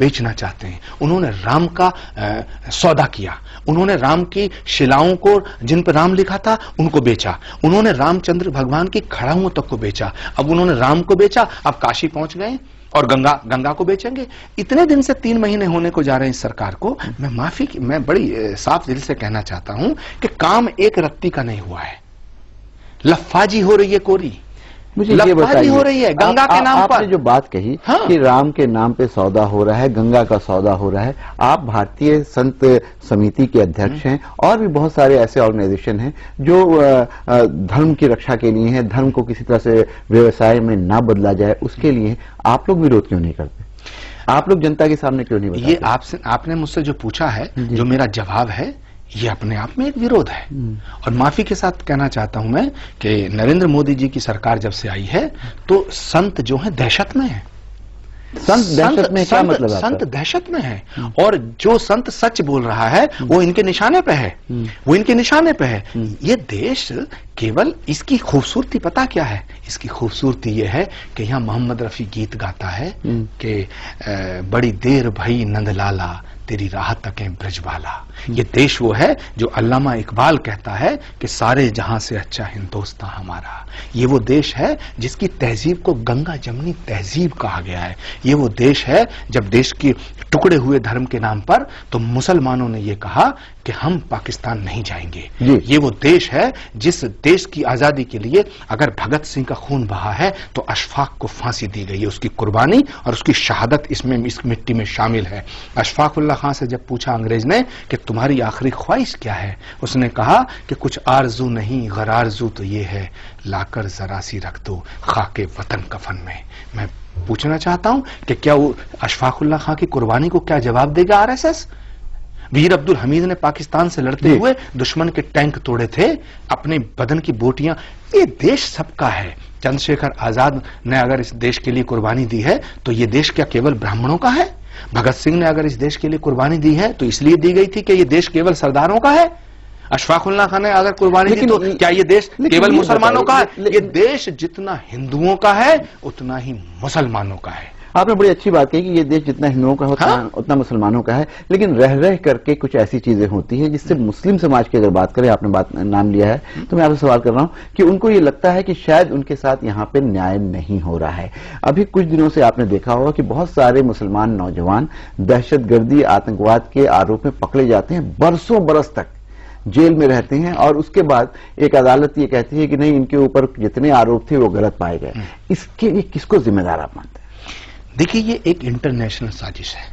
बेचना चाहते हैं। उन्होंने राम का सौदा किया, उन्होंने राम की शिलाओं को जिन पर राम लिखा था उनको बेचा, उन्होंने रामचंद्र भगवान की खड़ाओं तक को बेचा। अब उन्होंने राम को बेचा, अब काशी पहुंच गए और गंगा को बेचेंगे। इतने दिन से 3 महीने होने को जा रहे हैं इस सरकार को। मैं बड़ी साफ दिल से कहना चाहता हूं कि काम एक रत्ती का नहीं हुआ है, लफ्फाजी हो रही है कोरी, मुझे ये बताइए, हो रही है गंगा के नाम पर। आपने जो बात कही कि राम के नाम पे सौदा हो रहा है, गंगा का सौदा हो रहा है। आप भारतीय संत समिति के अध्यक्ष हैं और भी बहुत सारे ऐसे ऑर्गेनाइजेशन हैं जो धर्म की रक्षा के लिए हैं, धर्म को किसी तरह से व्यवसाय में ना बदला जाए उसके लिए। आप लोग विरोध क्यों नहीं करते? आप लोग जनता के सामने क्यों नहीं बताते? ये आपने मुझसे जो पूछा है, जो मेरा जवाब है, ये अपने आप में एक विरोध है। और माफी के साथ कहना चाहता हूं मैं कि नरेंद्र मोदी जी की सरकार जब से आई है तो संत जो है दहशत में है। संत दहशत में क्या मतलब? संत दहशत में है और जो संत सच बोल रहा है वो इनके निशाने पे है, वो इनके निशाने पे है। ये देश केवल इसकी खूबसूरती पता क्या है? इसकी खूबसूरती ये है कि यहाँ मोहम्मद रफी गीत गाता है कि बड़ी देर भई नंदलाला तेरी राह तकें ब्रजवाला। ये देश वो है जो अल्लामा इकबाल कहता है कि सारे जहां से अच्छा हिंदुस्तान हमारा। ये वो देश है जिसकी तहजीब को गंगा जमनी तहजीब कहा गया है। ये वो देश है जब देश के टुकड़े हुए धर्म के नाम पर तो मुसलमानों ने ये कहा कि हम पाकिस्तान नहीं जाएंगे। ये वो देश है जिस देश की आजादी के लिए अगर भगत सिंह का खून बहा है तो अशफाक को फांसी दी गई है। उसकी कुर्बानी और उसकी शहादत इसमें इस मिट्टी में शामिल है। अशफाक उल्लाह खां से जब पूछा अंग्रेज ने कि तुम्हारी आखिरी ख्वाहिश क्या है, उसने कहा कि कुछ आरजू नहीं गरारजू तो ये है लाकर जरा सी रख दो खाके वतन कफन में। मैं पूछना चाहता हूं कि क्या वो अशफाक उल्लाह खां की कुर्बानी को क्या जवाब देगा आरएसएस? वीर अब्दुल हमीद ने पाकिस्तान से लड़ते हुए दुश्मन के टैंक तोड़े थे, अपने बदन की बोटियां। ये देश सबका है। चंद्रशेखर आजाद ने अगर इस देश के लिए कुर्बानी दी है तो ये देश क्या केवल ब्राह्मणों का है? भगत सिंह ने अगर इस देश के लिए कुर्बानी दी है तो इसलिए दी गई थी कि ये देश केवल सरदारों का है? अशफाक उल्लाह खान ने अगर कुर्बानी दी तो क्या ये देश केवल मुसलमानों का है? ये देश जितना हिंदुओं का है उतना ही मुसलमानों का है। आपने बड़ी अच्छी बात कही कि ये देश जितना हिंदुओं का होता है उतना मुसलमानों का है, लेकिन रह रह करके कुछ ऐसी चीजें होती हैं जिससे मुस्लिम समाज की अगर बात करें, आपने नाम लिया है तो मैं आपसे सवाल कर रहा हूं कि उनको ये लगता है कि शायद उनके साथ यहाँ पे न्याय नहीं हो रहा है। अभी कुछ दिनों से आपने देखा होगा कि बहुत सारे मुसलमान नौजवान दहशतगर्दी आतंकवाद के आरोप में पकड़े जाते हैं, बरसों बरस तक जेल में रहते हैं और उसके बाद एक अदालत ये कहती है कि नहीं, इनके ऊपर जितने आरोप थे वो गलत पाए गए। इसके लिए किसको जिम्मेदार आप मानते हैं? देखिए, ये एक इंटरनेशनल साजिश है।